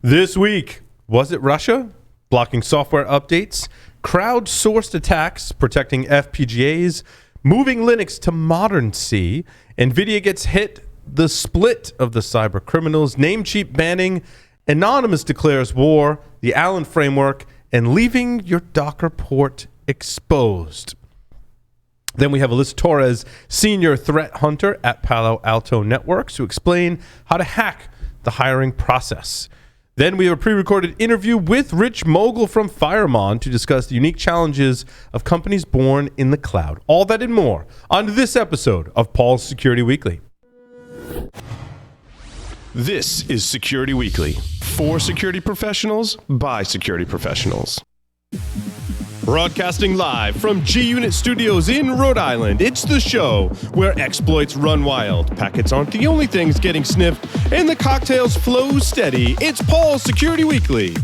This week, was it Russia? Blocking software updates, crowdsourced attacks protecting FPGAs, moving Linux to modern C, Nvidia gets hit, the split of the cyber criminals, Namecheap banning, Anonymous declares war, the Allen framework, and leaving your Docker port exposed. Then we have Alyssa Torres, senior threat hunter at Palo Alto Networks, to explain how to hack the hiring process. Then we have a pre-recorded interview with Rich Mogul from Firemon to discuss the unique challenges of companies born in the cloud. All that and more on this episode of Paul's Security Weekly. This is Security Weekly, for security professionals, by security professionals. Broadcasting live from G-Unit Studios in Rhode Island, it's the show where exploits run wild, packets aren't the only things getting sniffed, and the cocktails flow steady. It's Paul's Security Weekly.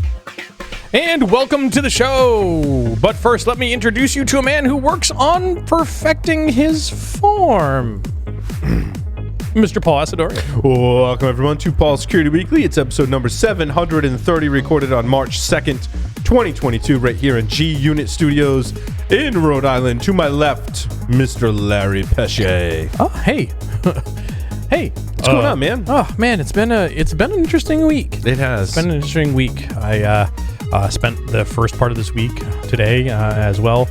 And welcome to the show. But first, let me introduce you to a man who works on perfecting his form. Mr. Paul Asadori. Welcome, everyone, to Paul's Security Weekly. It's episode number 730, recorded on March 2nd, 2022, right here in G-Unit Studios in Rhode Island. To my left, Mr. Larry Pesce. Oh, hey. Hey. What's going on, man? Oh, man, it's been an interesting week. It has. It's been an interesting week. I spent the first part of this week today as well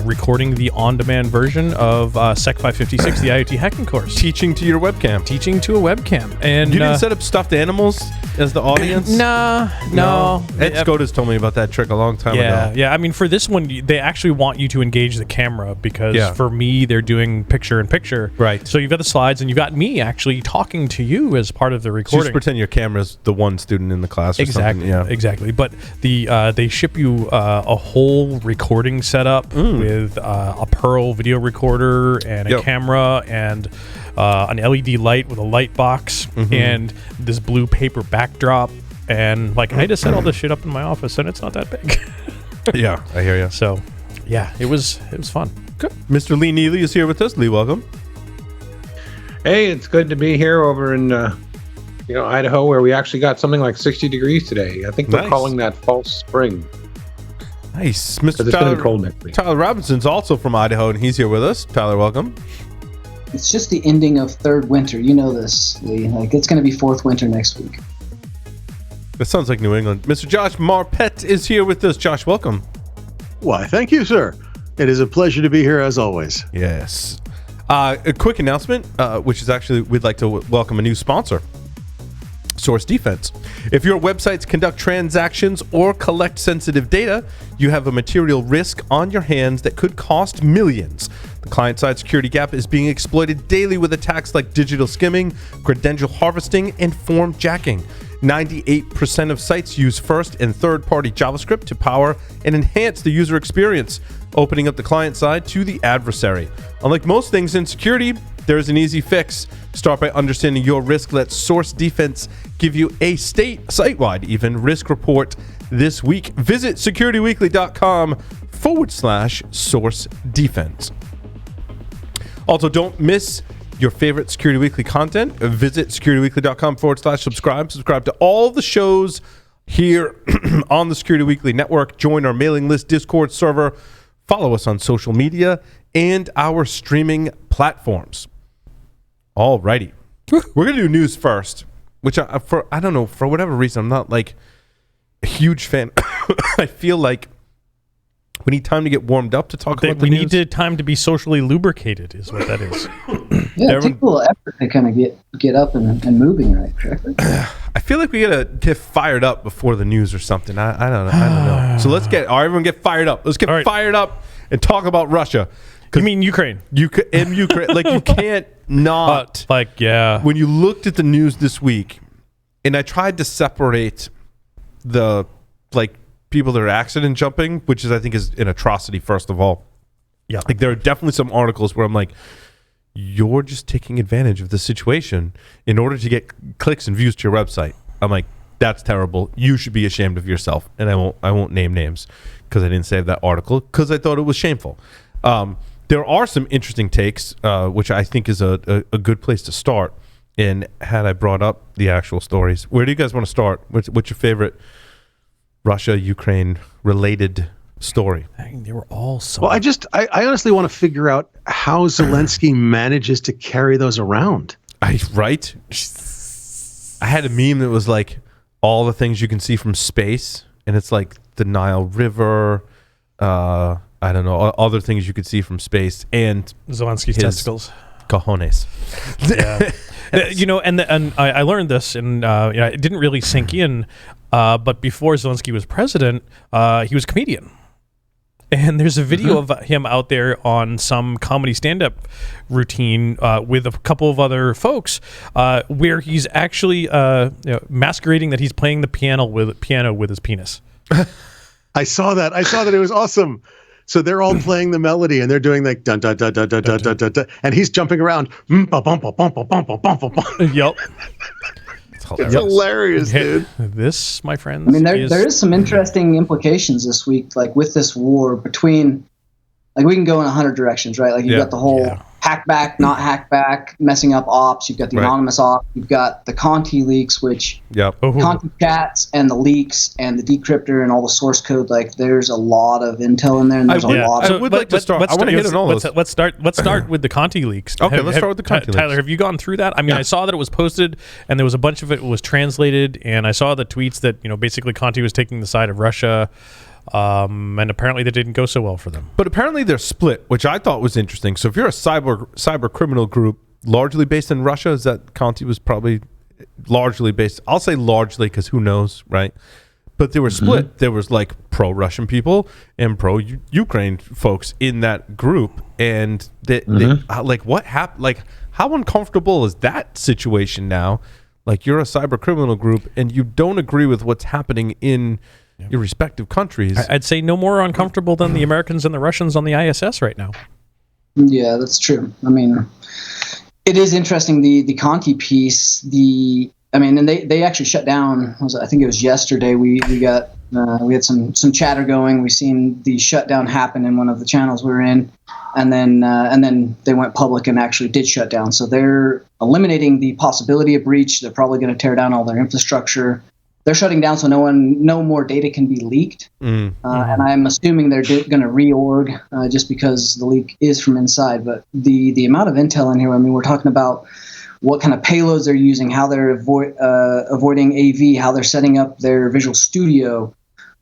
recording the on-demand version of Sec 556, the IoT hacking course. Teaching to your webcam. Teaching to a webcam. And you didn't set up stuffed animals as the audience? No. Ed Skodas told me about that trick a long time ago. Yeah. I mean, for this one, they actually want you to engage the camera because for me, they're doing picture-in-picture. Right. So you've got the slides, and you've got me actually talking to you as part of the recording. So just pretend your camera's the one student in the class or something. Yeah. Exactly. But they ship you a whole recording setup with a Pearl video recorder and a camera and an LED light with a light box and this blue paper backdrop. And I had to set all this shit up in my office, and it's not that big. Yeah, I hear you. So, yeah, it was fun. Good. Mr. Lee Neely is here with us. Lee, welcome. Hey, it's good to be here over in Idaho, where we actually got something like 60 degrees today. I think they're calling that false spring. Nice. Mr. It's been cold next week. Tyler Robinson's also from Idaho, and he's here with us. Tyler, welcome. It's just the ending of third winter. You know this, Lee. It's going to be fourth winter next week. That sounds like New England. Mr. Josh Marpet is here with us. Josh, welcome. Why, thank you, sir. It is a pleasure to be here as always. Yes. A quick announcement, which is actually we'd like to welcome a new sponsor, Source Defense. If your websites conduct transactions or collect sensitive data, you have a material risk on your hands that could cost millions. The client-side security gap is being exploited daily with attacks like digital skimming, credential harvesting, and form jacking. 98% of sites use first and third-party JavaScript to power and enhance the user experience, opening up the client side to the adversary. Unlike most things in security, there is an easy fix. Start by understanding your risk. Let Source Defense give you a site-wide even risk report this week. Visit securityweekly.com/Source Defense. Also, don't miss your favorite Security Weekly content. Visit securityweekly.com/subscribe. Subscribe to all the shows here on the Security Weekly Network. Join our mailing list Discord server. Follow us on social media and our streaming platforms. Alrighty. We're going to do news first, which I don't know, for whatever reason, I'm not a huge fan. I feel like we need time to get warmed up to talk about the news. We need time to be socially lubricated is what that is. Yeah, it takes a little effort to kind of get up and moving, right? Correctly? I feel like we gotta get fired up before the news or something. I don't know. So let's everyone get fired up. Let's get fired up and talk about Russia. You mean Ukraine? In Ukraine, you can't not. When you looked at the news this week, and I tried to separate the people that are accident jumping, which I think is an atrocity. First of all, yeah, there are definitely some articles where I'm like, you're just taking advantage of the situation in order to get clicks and views to your website. I'm like, that's terrible. You should be ashamed of yourself. And I won't name names because I didn't save that article because I thought it was shameful. There are some interesting takes, which I think is a good place to start. And had I brought up the actual stories, where do you guys want to start? What's your favorite Russia-Ukraine related story? They were all so. Well, I honestly want to figure out how Zelensky manages to carry those around. Right? I had a meme that was like all the things you can see from space, and it's like the Nile River, I don't know, other things you could see from space, and Zelensky's testicles. Cojones. Yeah. And I learned this, and it didn't really sink in, but before Zelensky was president, he was a comedian. And there's a video of him out there on some comedy stand-up routine with a couple of other folks where he's actually masquerading that he's playing the piano with his penis. I saw that. It was awesome. So they're all playing the melody and they're doing like dun dun dun dun dun dun dun dun, dun, and he's jumping around. Yep. It's hilarious, dude. This, my friends. I mean, there is some interesting implications this week, like with this war between, like we can go in 100 directions, right? Like you've got the whole hack back, not hack back, messing up ops. You've got the anonymous ops. You've got the Conti leaks, which Conti chats and the leaks and the decryptor and all the source code. Like there's a lot of intel in there, and there's a lot. I would like to start. I want to hit on all those. Let's start with the Conti leaks. Okay, let's start with the Conti leaks. Tyler, have you gone through that? I mean, I saw that it was posted, and there was a bunch of it was translated, and I saw the tweets that basically Conti was taking the side of Russia. And apparently that didn't go so well for them. But apparently they're split, which I thought was interesting. So if you're a cyber criminal group largely based in Russia, is that Conti was probably largely based? I'll say largely because who knows, right? But they were split. There was like pro-Russian people and pro-Ukraine folks in that group, and they like what happened? Like how uncomfortable is that situation now? Like you're a cyber criminal group and you don't agree with what's happening in your respective countries. I'd say no more uncomfortable than the Americans and the Russians on the ISS right now. Yeah, that's true. I mean, it is interesting, the Conti piece. And they actually shut down. I think it was yesterday. We had some chatter going. We seen the shutdown happen in one of the channels we were in, and then they went public and actually did shut down. So they're eliminating the possibility of breach. They're probably going to tear down all their infrastructure. They're shutting down so no more data can be leaked. And I'm assuming they're going to reorg just because the leak is from inside. But the amount of intel in here, I mean, we're talking about what kind of payloads they're using, how they're avoiding AV, how they're setting up their Visual Studio,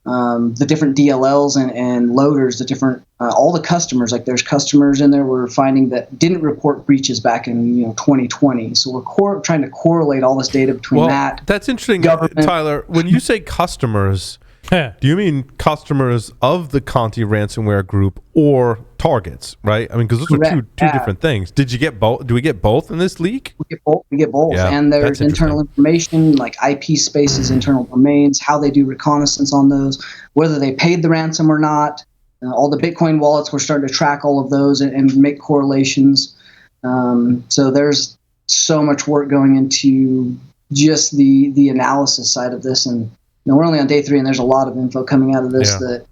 the different DLLs and loaders, the different all the customers. Like there's customers in there we're finding that didn't report breaches back in 2020. So we're trying to correlate all this data between that. That's interesting, Tyler. When you say customers, do you mean customers of the Conti ransomware group or targets? Right? I mean, because those are two different things. Did you get both? Do we get both in this leak? We get both. Yeah, and there's internal information like IP spaces, internal domains, how they do reconnaissance on those, whether they paid the ransom or not. All the Bitcoin wallets, we're starting to track all of those and make correlations. So there's so much work going into just the analysis side of this. And we're only on day 3, and there's a lot of info coming out of this that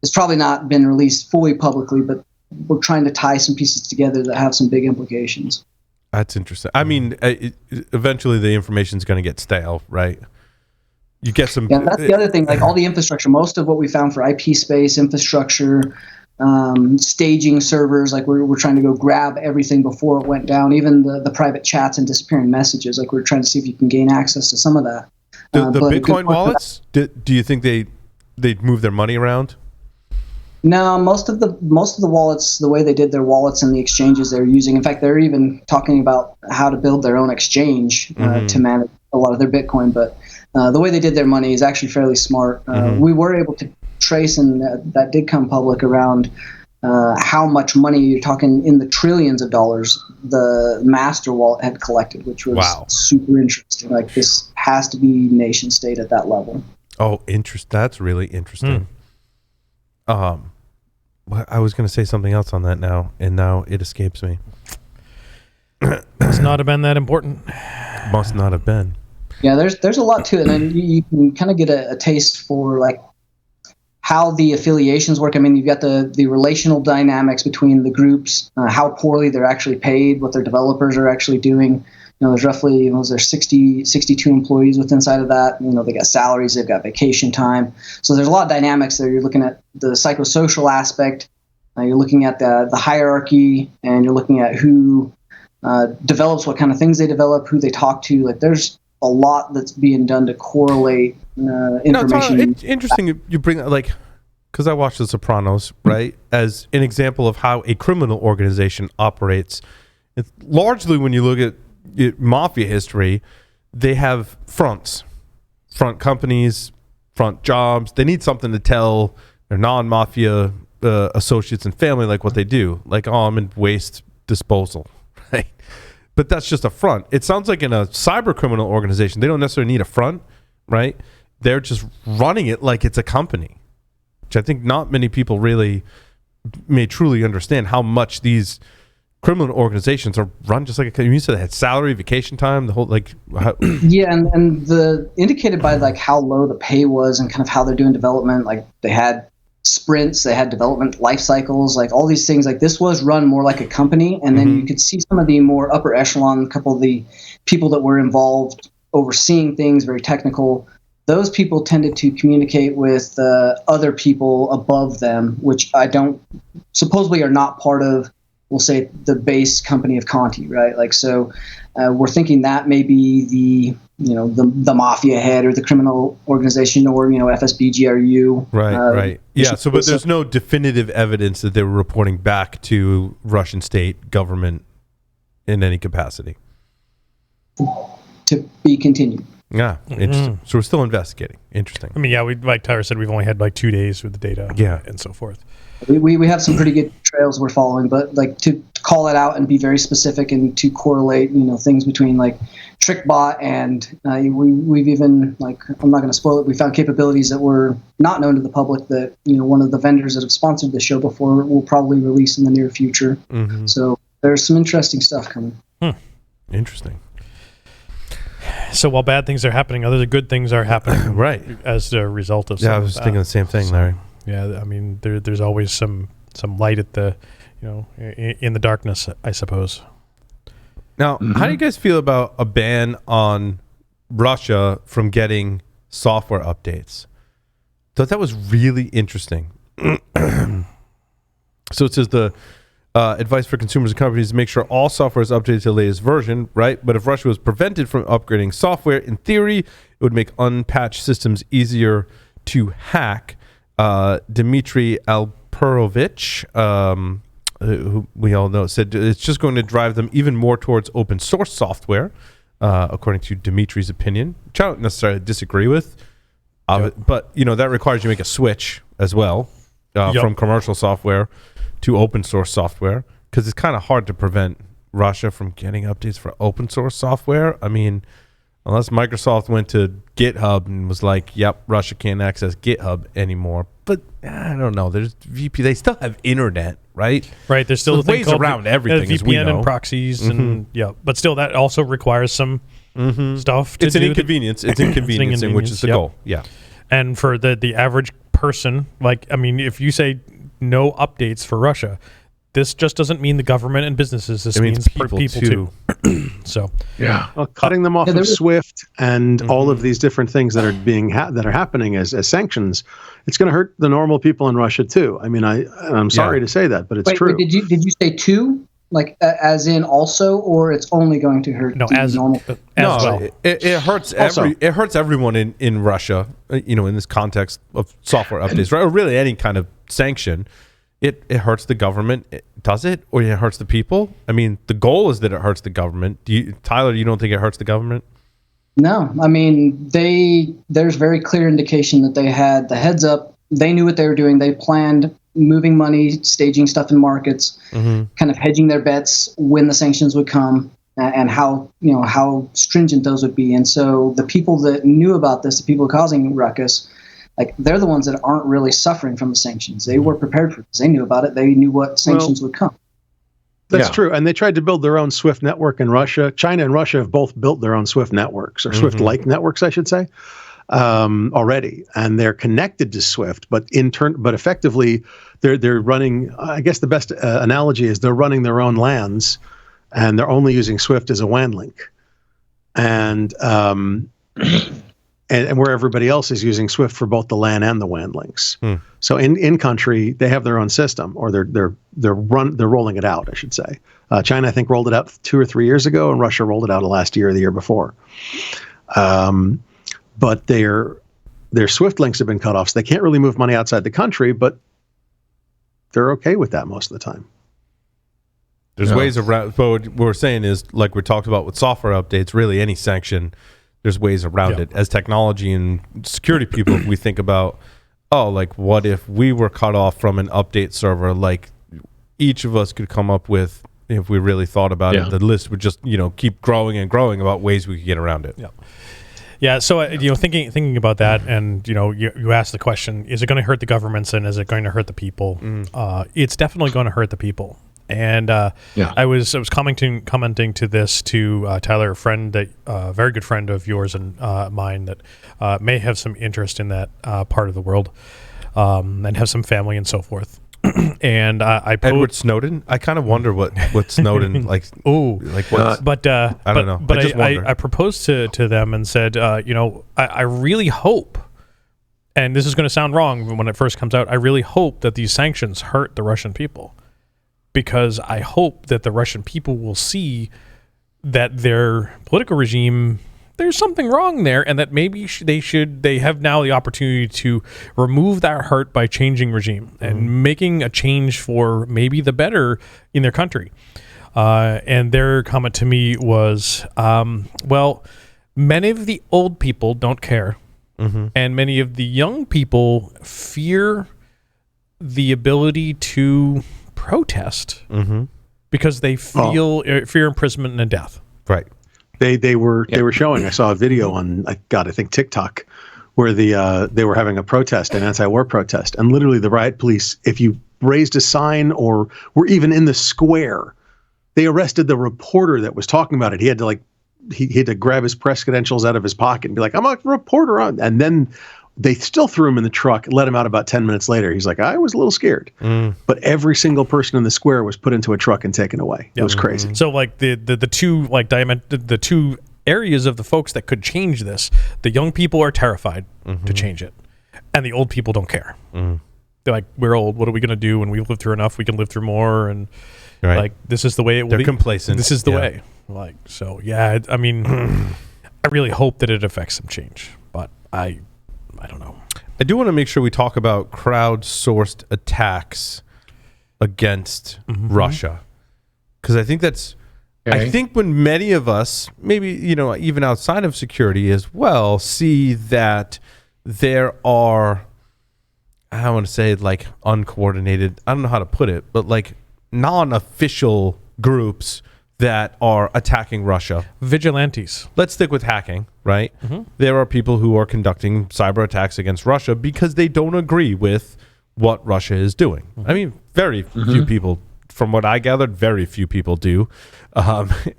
has probably not been released fully publicly, but we're trying to tie some pieces together that have some big implications. That's interesting. I mean, eventually the information is going to get stale, right? You get some. Yeah, that's the other thing. Like all the infrastructure, most of what we found for IP space, infrastructure, staging servers, like we're trying to go grab everything before it went down. Even the private chats and disappearing messages. Like we're trying to see if you can gain access to some of that. The Bitcoin wallets. Do you think they'd move their money around? No, most of the wallets, the way they did their wallets and the exchanges they're using. In fact, they're even talking about how to build their own exchange to manage a lot of their Bitcoin. But the way they did their money is actually fairly smart. We were able to trace, and that did come public around how much money, you're talking in the trillions of dollars, the master wallet had collected, which was super interesting. Like this has to be nation state at that level. Oh, That's really interesting. I was going to say something else on that now, and now it escapes me. Must not have been that important. Must not have been. Yeah, there's a lot to it, and you can kind of get a taste for like how the affiliations work. I mean, you've got the relational dynamics between the groups, how poorly they're actually paid, what their developers are actually doing. there's roughly, there's 62 employees within inside of that. They got salaries, they've got vacation time. So there's a lot of dynamics there. You're looking at the psychosocial aspect, you're looking at the hierarchy, and you're looking at who develops, what kind of things they develop, who they talk to. Like, there's a lot that's being done to correlate information. No, it's interesting you bring that, like, because I watched The Sopranos, right, as an example of how a criminal organization operates. It's largely, when you look at mafia history, they have front companies, front jobs. They need something to tell their non-mafia associates and family, like what they do, like, oh, I'm in waste disposal, right? But that's just a front. It sounds like in a cyber criminal organization, they don't necessarily need a front, right? They're just running it like it's a company, which I think not many people really may truly understand how much these criminal organizations are run just like you said. They had salary, vacation time, the whole yeah, and the indicated by like how low the pay was and kind of how they're doing development. Like, they had sprints, they had development life cycles, like all these things. Like, this was run more like a company, and then you could see some of the more upper echelon, a couple of the people that were involved overseeing things, very technical. Those people tended to communicate with other people above them, which supposedly are not part of, we'll say, the base company of Conti, right? Like, so we're thinking that may be the mafia head or the criminal organization, or FSB, GRU. Right. Yeah. So, but there's no definitive evidence that they were reporting back to Russian state government in any capacity. To be continued. Yeah, interesting. So we're still investigating. Interesting. I mean, yeah, like Tyler said, we've only had like 2 days with the data, and so forth. We have some pretty good trails we're following, but like to call it out and be very specific and to correlate, things between like TrickBot and we've even, like, I'm not going to spoil it, we found capabilities that were not known to the public that, one of the vendors that have sponsored the show before will probably release in the near future. So there's some interesting stuff coming. Interesting. So while bad things are happening, other good things are happening, right, as a result of. Yeah, I was thinking the same thing, Larry. Yeah, I mean, there's always some light at the, in the darkness, I suppose. Now, how do you guys feel about a ban on Russia from getting software updates? Thought that was really interesting. So it says the advice for consumers and companies to make sure all software is updated to the latest version, right? But if Russia was prevented from upgrading software, in theory, it would make unpatched systems easier to hack. Dmitry Alperovich, who we all know, said it's just going to drive them even more towards open source software, according to Dmitry's opinion, which I don't necessarily disagree with. But, that requires you make a switch as well from commercial software to open source software, because it's kind of hard to prevent Russia from getting updates for open source software. I mean, unless Microsoft went to GitHub and was like, yep, Russia can't access GitHub anymore. But I don't know. There's VP. They still have internet, right? Right. There's still ways around everything, VPN as we know. And proxies. And but still, that also requires some stuff to It's an inconvenience. It's inconveniencing, which is the goal. Yeah. And for the average person, like, I mean, if you say no updates for Russia, this just doesn't mean the government and businesses. This means people too. So well, cutting them off of Swift and all of these different things that are that are happening as sanctions, it's going to hurt the normal people in Russia too. I mean, I'm sorry to say that, but it's true. Wait, did you say two? Like as in also, or it's only going to hurt as normal? Well. It hurts it hurts everyone in Russia. In this context of software updates, right? Or really any kind of sanction. It hurts the government. Does it? Or it hurts the people? I mean, the goal is that it hurts the government. Tyler, you don't think it hurts the government? No. I mean, there's very clear indication that they had the heads up. They knew what they were doing. They planned moving money, staging stuff in markets, kind of hedging their bets when the sanctions would come and how stringent those would be. And so the people that knew about this, the people causing ruckus, like they're the ones that aren't really suffering from the sanctions. They were prepared for this. They knew about it. They knew what sanctions would come. That's true. And they tried to build their own SWIFT network in Russia. China and Russia have both built their own SWIFT networks, or SWIFT-like networks, I should say, already. And they're connected to SWIFT, but effectively they're running, I guess the best analogy is they're running their own LANs, and they're only using SWIFT as a WAN link. and where everybody else is using Swift for both the LAN and the WAN links. So in country, they have their own system, or they're rolling it out, I should say. China, I think, rolled it out 2 or 3 years ago, and Russia rolled it out last year or the year before. But their Swift links have been cut off, so they can't really move money outside the country, but they're okay with that most of the time. There's ways around. But what we're saying is, like we talked about with software updates, really any sanction, there's ways around it. As technology and security people, we think about, like what if we were cut off from an update server? Like each of us could come up with, if we really thought about it, the list would just keep growing and growing about ways we could get around it. Yeah. So thinking about that, and you asked the question: is it going to hurt the governments, and is it going to hurt the people? It's definitely going to hurt the people. And I was commenting to this to Tyler, a friend, that very good friend of yours and mine, that may have some interest in that part of the world, and have some family and so forth. And Edward Snowden. I kind of wonder what Snowden like. But I don't know. But I proposed to them and said, I really hope, and this is going to sound wrong when it first comes out, I really hope that these sanctions hurt the Russian people. Because I hope that the Russian people will see that their political regime, there's something wrong there, and that maybe they have now the opportunity to remove that hurt by changing regime and making a change for maybe the better in their country. And their comment to me was, well, many of the old people don't care, and many of the young people fear the ability to protest because they feel fear imprisonment and death. Right. They were showing. I saw a video on I think TikTok where they were having a protest, an anti-war protest, and literally the riot police, if you raised a sign or were even in the square, they arrested the reporter that was talking about it. He had to he had to grab his press credentials out of his pocket and be like, "I'm a reporter," and then they still threw him in the truck, let him out about 10 minutes later. He's like, I was a little scared. But every single person in the square was put into a truck and taken away. It was crazy. So like the two the two areas of the folks that could change this, the young people are terrified to change it, and the old people don't care. They're like, we're old. What are we going to do when we've lived through enough? We can live through more. And like, this is the way it will be. They're complacent. This is the way. Like, so yeah, I mean, I really hope that it affects some change, but I don't know. I do want to make sure we talk about crowdsourced attacks against Russia, because I think that's. I think when many of us, maybe even outside of security as well, see that there are, I want to say like uncoordinated. I don't know how to put it, but like non-official groups that are attacking Russia. Vigilantes. Let's stick with hacking, right? There are people who are conducting cyber attacks against Russia because they don't agree with what Russia is doing. I mean, very few people, from what I gathered, very few people do,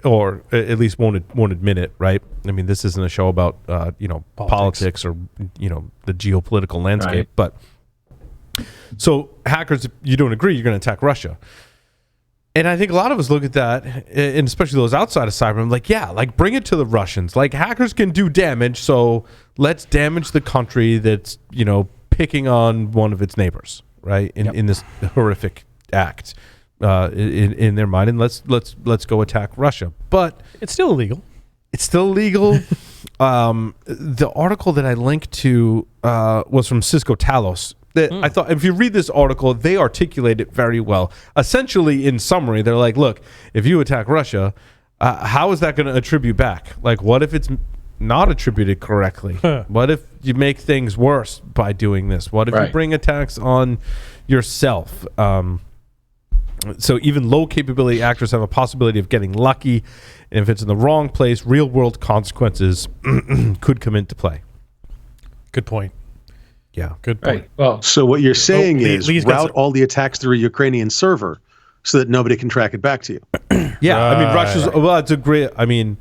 or at least won't admit it, right? I mean, this isn't a show about politics or the geopolitical landscape, but so hackers, if you don't agree, you're going to attack Russia. And I think a lot of us look at that, and especially those outside of cyber, I'm like, yeah, like bring it to the Russians. Like hackers can do damage, so let's damage the country that's, picking on one of its neighbors, right? In this horrific act in their mind, and let's go attack Russia. But it's still illegal. The article that I linked to was from Cisco Talos. I thought if you read this article, they articulate it very well. Essentially, in summary, they're like, look, if you attack Russia, how is that going to attribute back? Like, what if it's not attributed correctly? What if you make things worse by doing this? What if you bring attacks on yourself? So even low capability actors have a possibility of getting lucky. And if it's in the wrong place, real world consequences could come into play. Good point. Yeah. Good point. Right. Well, so what you're saying is route all the attacks through a Ukrainian server so that nobody can track it back to you. Yeah. I mean, Russia's, well, it's a great, I mean,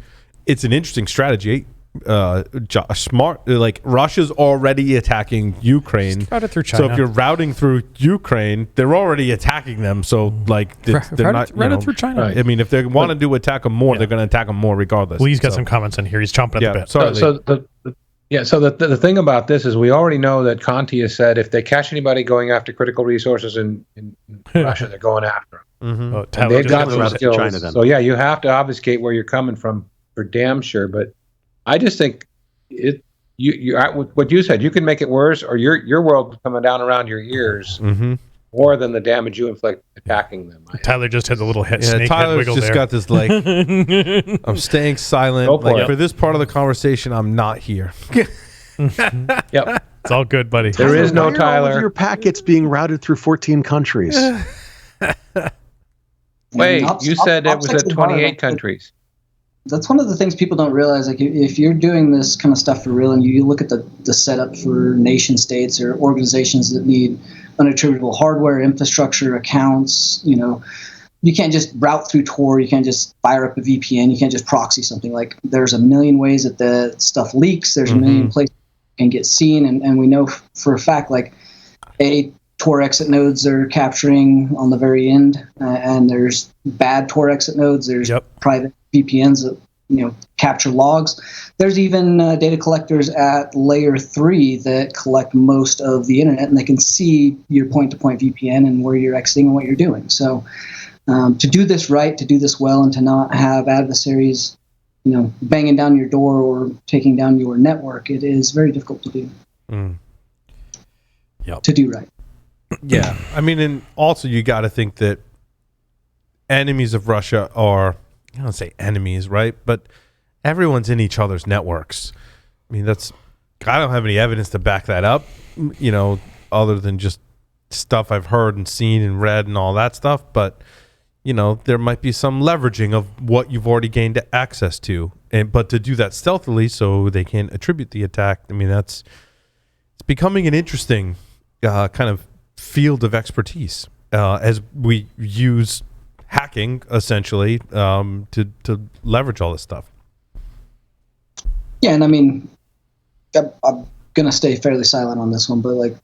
it's an interesting strategy. smart. Like Russia's already attacking Ukraine. Just route it through China. So if you're routing through Ukraine, they're already attacking them. So like they're not route it through China. Right. I mean, if they want to attack them more, they're going to attack them more regardless. Lee's got some comments in here. He's chomping at the bit. Sorry, So the thing about this is we already know that Conti has said if they catch anybody going after critical resources in Russia, they're going after them. Mm-hmm. Oh, And they've got just those got skills. China then. So yeah, you have to obfuscate where you're coming from for damn sure. But I just think what you said, you can make it worse, or your world coming down around your ears more than the damage you inflict attacking them. Tyler just had the little snake Tyler's head wiggle just there. got this like I'm staying silent. For this part of the conversation, I'm not here. Yep. It's all good, buddy. There is no Why are all Tyler. of your packets being routed through 14 countries. Wait, you said it was at 28 countries. That's one of the things people don't realize. Like, if you're doing this kind of stuff for real, and you look at the setup for nation states or organizations that need unattributable hardware, infrastructure, accounts, you can't just route through Tor. You can't just fire up a VPN. You can't just proxy something. Like, there's a million ways that the stuff leaks. There's a million places it can get seen, and we know for a fact, like, Tor exit nodes are capturing on the very end, and there's bad Tor exit nodes. There's private VPNs that capture logs. There's even data collectors at layer 3 that collect most of the internet, and they can see your point-to-point VPN and where you're exiting and what you're doing. So to do this right, to do this well, and to not have adversaries banging down your door or taking down your network, it is very difficult to do. To do right. Yeah, I mean, and also you got to think that enemies of Russia are, I don't say enemies, right? But everyone's in each other's networks. I mean, I don't have any evidence to back that up, other than just stuff I've heard and seen and read and all that stuff. But, there might be some leveraging of what you've already gained access to. But to do that stealthily so they can attribute the attack, I mean, it's becoming an interesting kind of field of expertise as we use hacking essentially to leverage all this stuff. Yeah, and I mean, I'm gonna stay fairly silent on this one, but like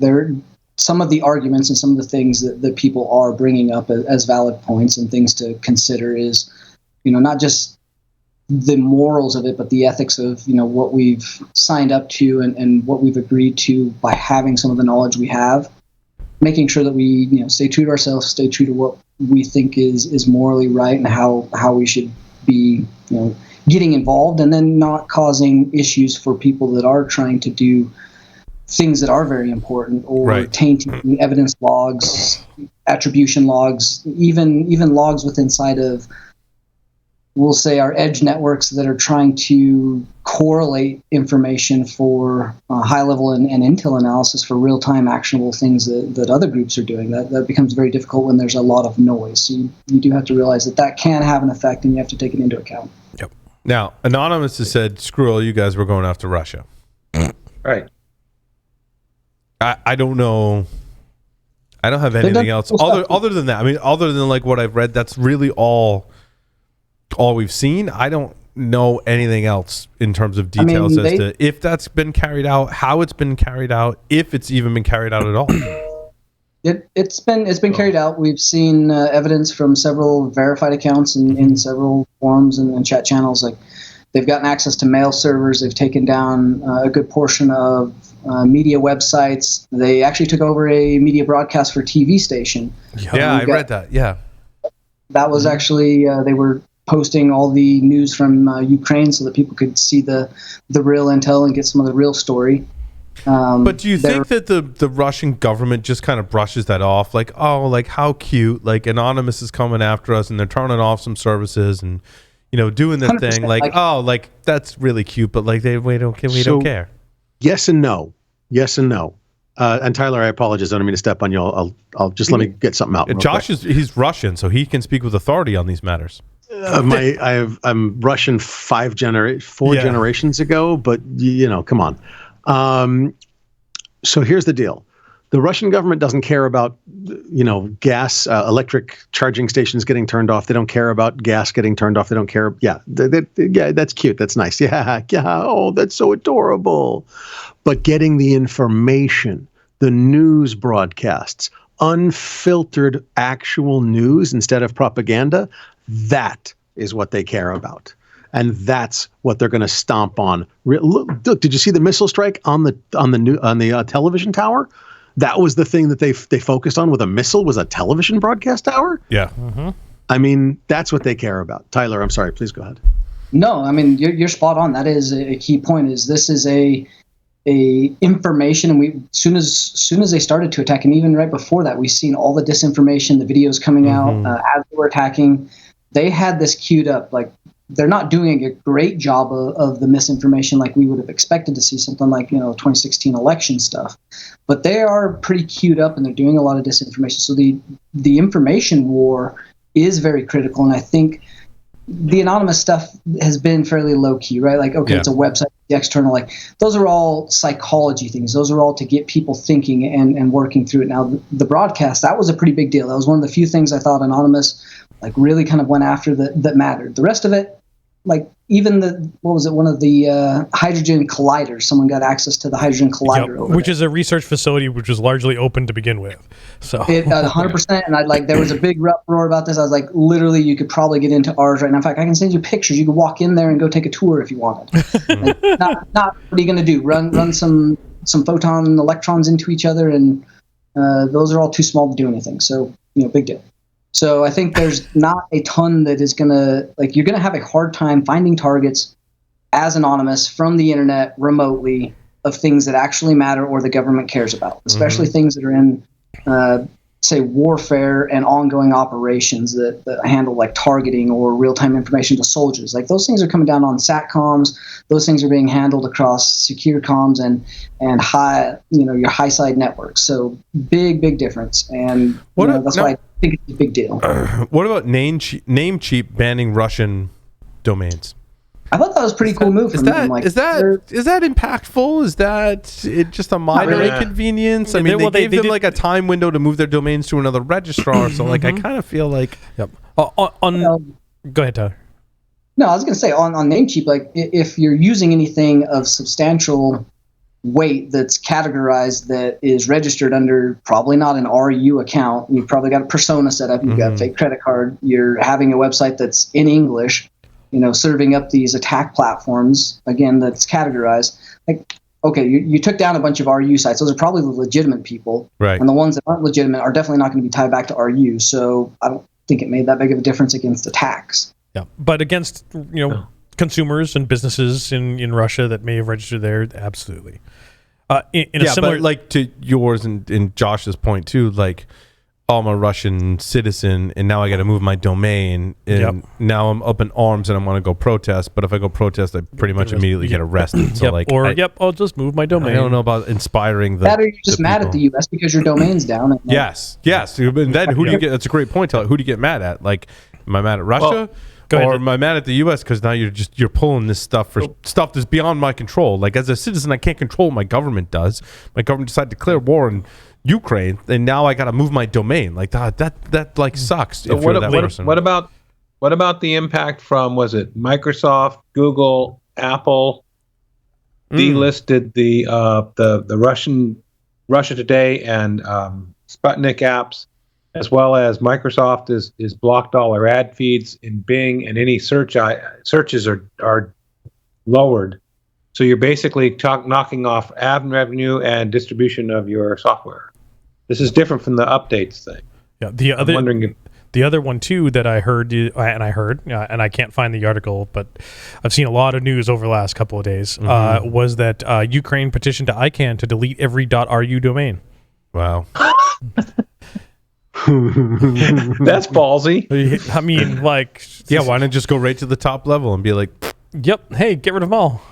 some of the arguments and some of the things that people are bringing up as valid points and things to consider is, not just the morals of it, but the ethics of what we've signed up to and what we've agreed to by having some of the knowledge we have. Making sure that we stay true to ourselves, stay true to what we think is morally right, and how we should be getting involved, and then not causing issues for people that are trying to do things that are very important, or tainting evidence logs, attribution logs, even logs within inside of, we'll say, our edge networks that are trying to correlate information for high level and intel analysis for real-time actionable things that other groups are doing. That becomes very difficult when there's a lot of noise. So you do have to realize that can have an effect, and you have to take it into account. Yep. Now, Anonymous has said, screw all you guys, we're going after Russia. Right. I don't know. I don't have anything else other than that. I mean, other than like what I've read, that's really all we've seen. I don't know anything else in terms of details as to if that's been carried out, how it's been carried out, if it's even been carried out at all. It's been carried out. We've seen evidence from several verified accounts in several forums and chat channels. Like, they've gotten access to mail servers. They've taken down a good portion of media websites. They actually took over a media broadcast for TV station. Yeah, I read that. Yeah, that was actually they were posting all the news from Ukraine so that people could see the real intel and get some of the real story. But do you think that the Russian government just kind of brushes that off? Like, oh, like how cute, like Anonymous is coming after us and they're turning off some services and, doing their thing. Like, oh, like that's really cute, but like we don't care. Yes and no. And Tyler, I apologize. I don't mean to step on you. I'll just let me get something out. Josh he's Russian, so he can speak with authority on these matters. I'm Russian four generations ago, but come on. So here's the deal. The Russian government doesn't care about, gas, electric charging stations getting turned off. They don't care about gas getting turned off. They don't care. Yeah, yeah, that's cute. That's nice. Yeah. Oh, that's so adorable. But getting the information, the news broadcasts, unfiltered actual news instead of propaganda, that is what they care about. And that's what they're going to stomp on. Look, did you see the missile strike on the television tower? That was the thing that they focused on with a missile, was a television broadcast tower. Yeah. Mm-hmm. I mean, that's what they care about. Tyler, I'm sorry. Please go ahead. No, I mean, you're spot on. That is a key point. Is this is a information, and we soon as they started to attack, and even right before that, we've seen all the disinformation, the videos coming out as they were attacking. They had this queued up. Like, they're not doing a great job of the misinformation like we would have expected to see, something like 2016 election stuff, but they are pretty queued up and they're doing a lot of disinformation. So the information war is very critical, and I think the anonymous stuff has been fairly low key, right? Like, okay, It's a website, the external, like those are all psychology things. Those are all to get people thinking and working through it. Now, the broadcast, that was a pretty big deal. That was one of the few things I thought anonymous like really kind of went after that mattered. The rest of it, like even one of the hydrogen colliders, someone got access to the hydrogen collider over which there. is a research facility which was largely open to begin with. So it 100%, and there was a big uproar about this. I was like, literally, you could probably get into ours right now. In fact, I can send you pictures. You could walk in there and go take a tour if you wanted. not what are you going to do? Run some photon electrons into each other, and those are all too small to do anything. So big deal. So I think there's not a ton that is going to, you're going to have a hard time finding targets as anonymous from the internet remotely of things that actually matter or the government cares about, especially things that are in, say, warfare and ongoing operations that handle like targeting or real-time information to soldiers. Like those things are coming down on SATCOMs. Those things are being handled across secure comms and high, your high side networks. So big difference. And that's why I think it's a big deal. What about Namecheap banning Russian domains? I thought that was a pretty cool move from them. Is that impactful? Is that just a minor inconvenience? I mean, they gave them like a time window to move their domains to another registrar. So I kind of feel like. Yep. Go ahead, Tyler. No, I was going to say on Namecheap, like if you're using anything of substantial weight that's categorized that is registered under probably not an RU account, you've probably got a persona set up, you've got a fake credit card, you're having a website that's in English, serving up these attack platforms, again, that's categorized. Like, okay, you took down a bunch of RU sites. Those are probably the legitimate people. Right. And the ones that aren't legitimate are definitely not going to be tied back to RU. So I don't think it made that big of a difference against attacks. Yeah. But against, consumers and businesses in Russia that may have registered there, absolutely. In a similar, but like to yours and Josh's point too, like, I'm a Russian citizen, and now I got to move my domain, and now I'm up in arms, and I want to go protest. But if I go protest, I pretty much immediately get arrested. So I'll just move my domain. I don't know about inspiring the. That or you're just mad at the U.S. because your domain's down. And yes. And then who do you get? That's a great point. Who do you get mad at? Like, am I mad at Russia? Or am I mad at the U.S. because now you're pulling this stuff for stuff that's beyond my control? Like, as a citizen, I can't control what my government does. My government decided to declare war in Ukraine, and now I got to move my domain. Like that like sucks. So what about the impact from, was it Microsoft, Google, Apple delisted the Russia Today and Sputnik apps, as well as Microsoft is blocked all our ad feeds in Bing, and any searches are lowered. So you're basically knocking off ad revenue and distribution of your software. This is different from the updates thing. Yeah, I'm wondering the other one too that I heard, and I can't find the article, but I've seen a lot of news over the last couple of days, was that Ukraine petitioned to ICANN to delete every .ru domain. Wow. That's ballsy. I mean, like, why not just go right to the top level and be like, yep, hey, get rid of them all.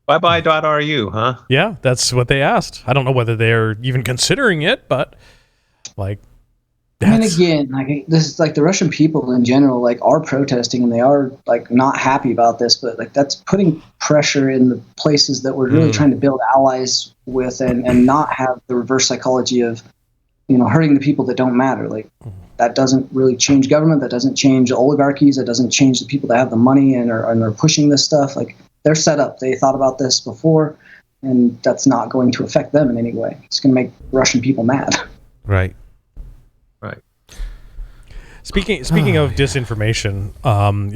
Bye-bye.ru, huh? Yeah, that's what they asked. I don't know whether they're even considering it, but like, And again, like this is like the Russian people in general, like are protesting and they are like not happy about this, but like that's putting pressure in the places that we're really trying to build allies with and not have the reverse psychology of, hurting the people that don't matter. Like that doesn't really change government. That doesn't change oligarchies. That doesn't change the people that have the money and are pushing this stuff. Like they're set up. They thought about this before, and that's not going to affect them in any way. It's going to make Russian people mad. Right. Speaking of disinformation,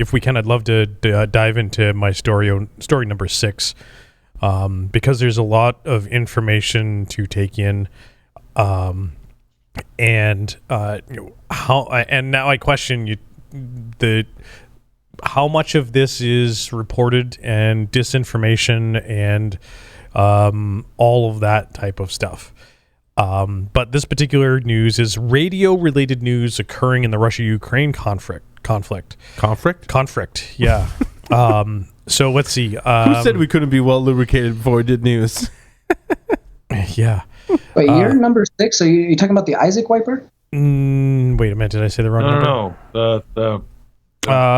if we can, I'd love to dive into my story number 6, because there's a lot of information to take in, and now I question how much of this is reported and disinformation and all of that type of stuff. But this particular news is radio-related news occurring in the Russia-Ukraine conflict. Conflict, yeah. So let's see. Who said we couldn't be well lubricated before we did news? Yeah. Wait, you're number 6? Are you talking about the Isaac wiper? Wait a minute. Did I say the wrong number? No.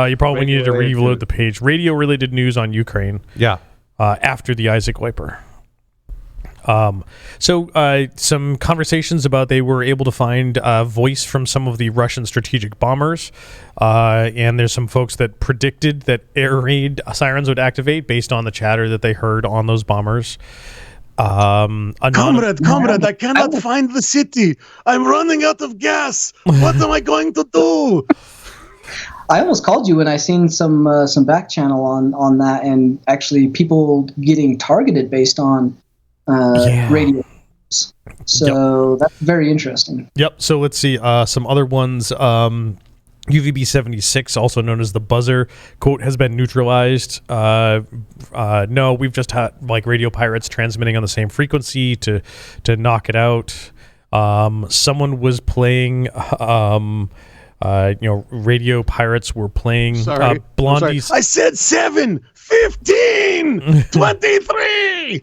You probably needed to reload the page. Radio-related news on Ukraine. Yeah. After the Isaac wiper. So some conversations about they were able to find voice from some of the Russian strategic bombers, and there's some folks that predicted that air raid sirens would activate based on the chatter that they heard on those bombers. Comrade, I cannot find the city. I'm running out of gas. What am I going to do? I almost called you when I seen some back channel on that, and actually people getting targeted based on radio. So that's very interesting. Yep. So let's see some other ones. UVB-76, also known as the buzzer, quote, has been neutralized. No, we've just had like radio pirates transmitting on the same frequency to knock it out. Someone was playing radio pirates were playing Blondie's. I said 7, 15, 23.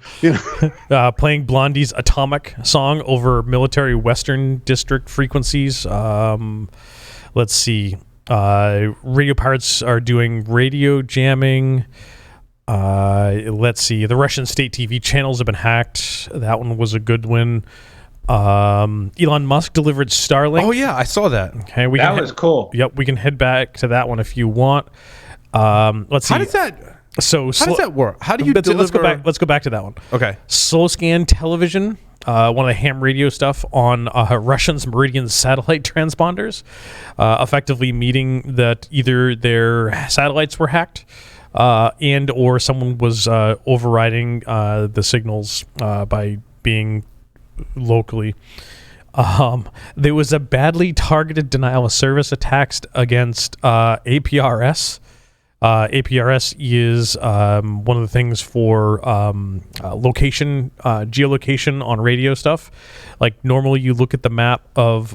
Playing Blondie's Atomic song over military Western District frequencies. Let's see. Radio pirates are doing radio jamming. Let's see. The Russian state TV channels have been hacked. That one was a good win. Elon Musk delivered Starlink. Oh yeah, I saw that. Okay, that was cool. Yep, we can head back to that one if you want. Let's see. How does that work? How do you deliver? Let's go back to that one. Okay. Slow-scan television, one of the ham radio stuff on Russian's Meridian satellite transponders, effectively meaning that either their satellites were hacked and or someone was overriding the signals by being locally. There was a badly targeted denial of service attacks against APRS. APRS is one of the things for geolocation on radio stuff. Like normally you look at the map of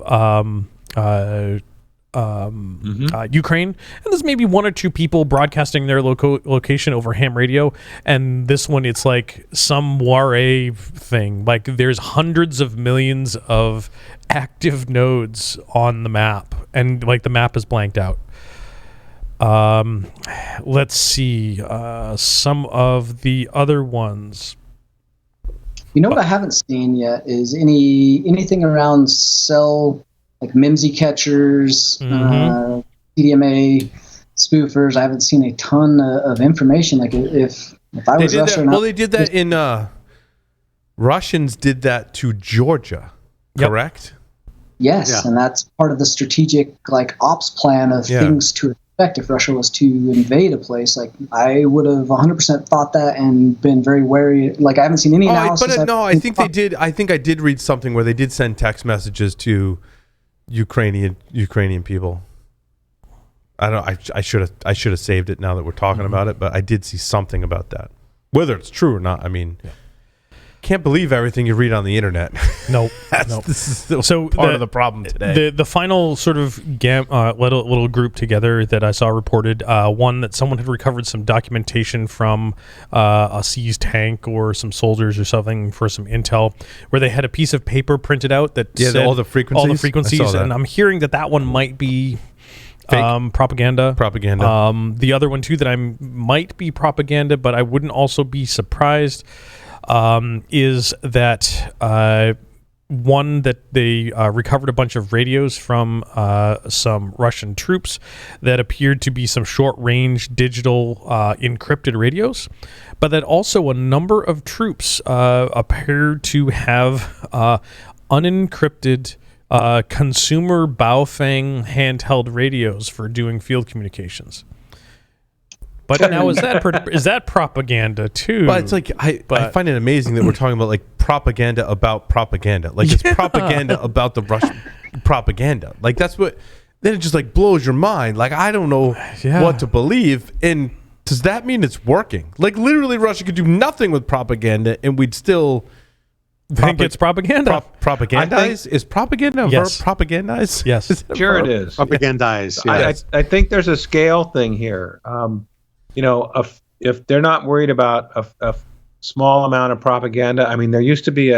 Ukraine, and there's maybe one or two people broadcasting their location over ham radio, and this one it's like some Warre thing. Like there's hundreds of millions of active nodes on the map, and like the map is blanked out. Let's see some of the other ones. You know what I haven't seen yet is anything around cell, like MIMSI catchers, CDMA spoofers. I haven't seen a ton of information. Like if I was Russia, they did that in Russians did that to Georgia, correct? Yes, Yeah. and that's part of the strategic like ops plan of things to expect if Russia was to invade a place. Like I would have 100% thought that and been very wary. Like I haven't seen any analysis. I think they did. I think I did read something where they did send text messages to Ukrainian people. I don't. I should have saved it now that we're talking about it. But I did see something about that. Whether it's true or not, I mean. can't believe everything you read on the internet. Nope. This is So part of the problem today. The final sort of little group together that I saw reported, one that someone had recovered some documentation from a seized tank or some soldiers or something for some intel, where they had a piece of paper printed out that said all the frequencies. I saw that. And I'm hearing that one might be Fake. Propaganda. Propaganda. The other one too that might be propaganda, but I wouldn't also be surprised. Is that one that they recovered a bunch of radios from some Russian troops that appeared to be some short-range digital encrypted radios, but that also a number of troops appeared to have unencrypted consumer Baofeng handheld radios for doing field communications. But now is that propaganda too? But it's like I find it amazing that we're talking about like propaganda about propaganda. Like it's propaganda about the Russian propaganda. Like that's what then it just like blows your mind. Like I don't know what to believe. And does that mean it's working? Like literally Russia could do nothing with propaganda and we'd still think it's propaganda. Propagandize? Is propaganda a verb? Propagandize? Yes. Sure it is. Propagandize. Yes. I think there's a scale thing here. If they're not worried about a small amount of propaganda, I mean, there used to be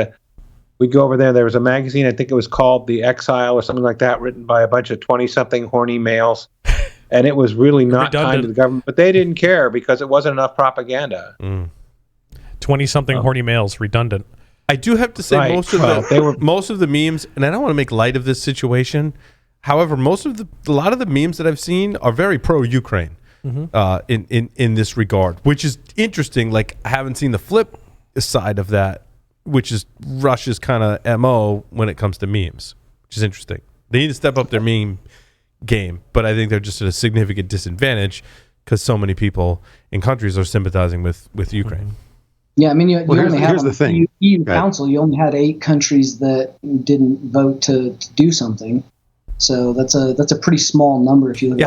we'd go over there was a magazine, I think it was called The Exile or something like that, written by a bunch of 20-something horny males. And it was really not kind to the government, but they didn't care because it wasn't enough propaganda. 20-something horny males, redundant. I do have to say most of the memes, and I don't want to make light of this situation. However, a lot of the memes that I've seen are very pro-Ukraine. In this regard, which is interesting. Like I haven't seen the flip side of that, which is Russia's kind of MO when it comes to memes, which is interesting. They need to step up their meme game, but I think they're just at a significant disadvantage because so many people in countries are sympathizing with Ukraine. Yeah, I mean, you only had here's the thing. EU Council. You only had 8 countries that didn't vote to do something. So that's a pretty small number if you look at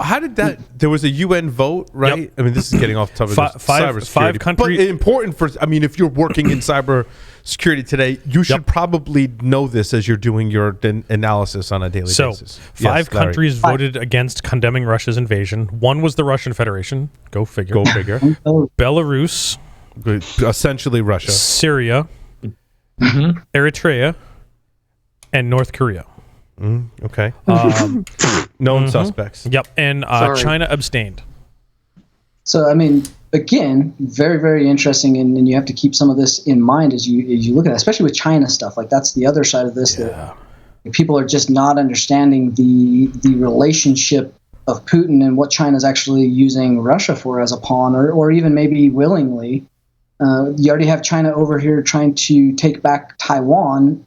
how did that there was a UN vote, right? Yep. I mean, this is getting off topic of cybersecurity. 5 countries. But important if you're working in cybersecurity today, you should probably know this as you're doing your analysis on a daily basis. 5 countries voted against condemning Russia's invasion. One was the Russian Federation. Go figure. Belarus. Essentially Russia. Syria. Eritrea. And North Korea. Okay. Known suspects. Yep. And China abstained. So, I mean, again, very, very interesting. And you have to keep some of this in mind as you look at it, especially with China stuff. Like that's the other side of this that people are just not understanding the relationship of Putin and what China's actually using Russia for as a pawn or even maybe willingly. You already have China over here trying to take back Taiwan.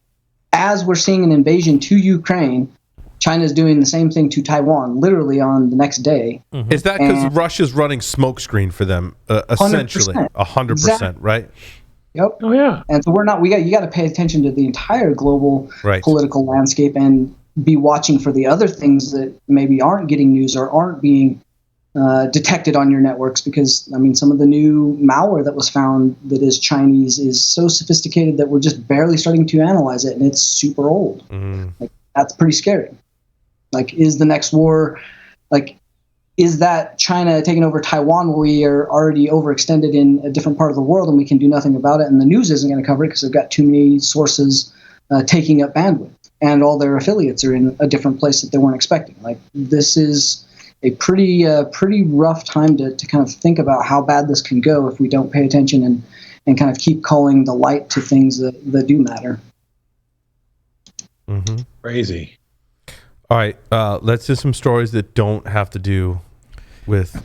As we're seeing an invasion to Ukraine, China is doing the same thing to Taiwan, literally on the next day. Is that because Russia's running smokescreen for them, essentially? 100%, exactly. Right? Yep. Oh, yeah. And so you got to pay attention to the entire global political landscape and be watching for the other things that maybe aren't getting news or aren't being detected on your networks, because I mean some of the new malware that was found that is Chinese is so sophisticated that we're just barely starting to analyze it, and it's super old. Like that's pretty scary. Like, is the next war, like, is that China taking over Taiwan where we are already overextended in a different part of the world and we can do nothing about it, and the news isn't going to cover it because they've got too many sources taking up bandwidth, and all their affiliates are in a different place that they weren't expecting. Like, this is a pretty rough time to kind of think about how bad this can go if we don't pay attention and kind of keep calling the light to things that do matter. Crazy. All right, let's do some stories that don't have to do with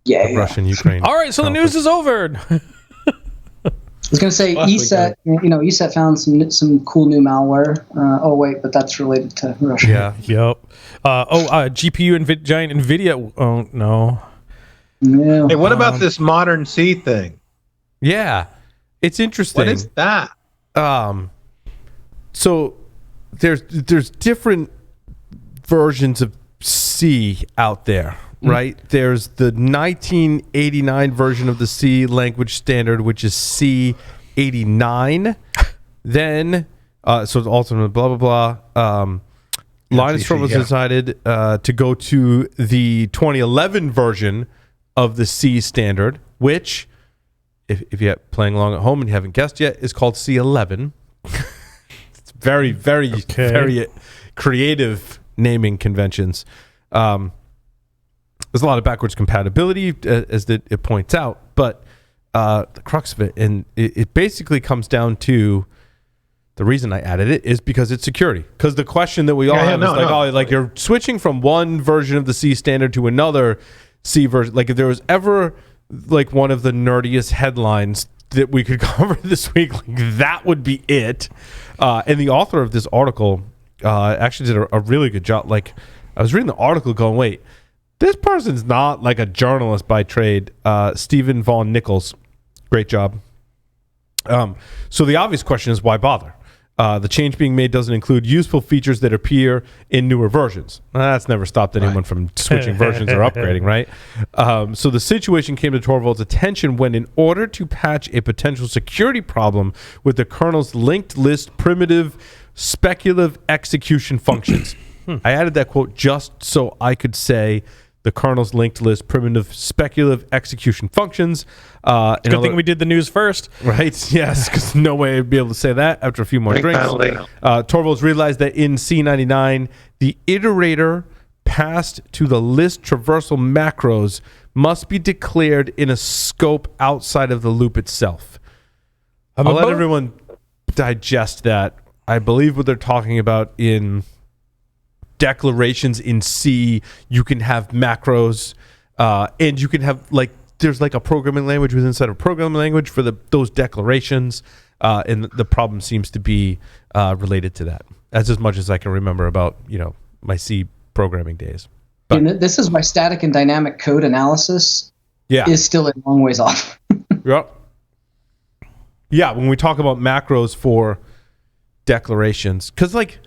Russian-Ukraine. All right, so the news is over. I was going to say ESET. ESET found some cool new malware. Oh wait, but that's related to Russia. Yeah. Yep. GPU giant Nvidia. Oh no. Yeah. Hey, what about this modern C thing? Yeah, it's interesting. What is that? So there's different versions of C out there, right? There's the 1989 version of the C language standard, which is C 1989. Then, so it's ultimately blah, blah, blah. Linus Torvalds decided to go to the 2011 version of the C standard, which, if you're playing along at home and you haven't guessed yet, is called C11. It's very, very, very creative naming conventions. There's a lot of backwards compatibility, as it points out, but the crux of it, and it basically comes down to, the reason I added it is because it's security. Because the question that we all have is like you're switching from one version of the C standard to another C version. Like if there was ever like one of the nerdiest headlines that we could cover this week, like that would be it. And the author of this article actually did a really good job. Like I was reading the article going, wait, this person's not like a journalist by trade. Stephen Von Nichols, great job. So the obvious question is, why bother? The change being made doesn't include useful features that appear in newer versions. That's never stopped anyone from switching versions or upgrading, right? So the situation came to Torvalds' attention when, in order to patch a potential security problem with the kernel's linked list primitive speculative execution functions. I added that quote just so I could say the kernel's linked list primitive speculative execution functions. Good thing we did the news first. Right, yes, because no way I'd be able to say that after a few more drinks. Torvalds realized that in C99, the iterator passed to the list traversal macros must be declared in a scope outside of the loop itself. I'll let everyone digest that. I believe what they're talking about in declarations in C, you can have macros, and you can have like there's like a programming language within inside of a programming language for those declarations, and the problem seems to be related to that. That's as much as I can remember about my C programming days. But, and this is why static and dynamic code analysis is still a long ways off. Yeah, when we talk about macros for declarations, because like.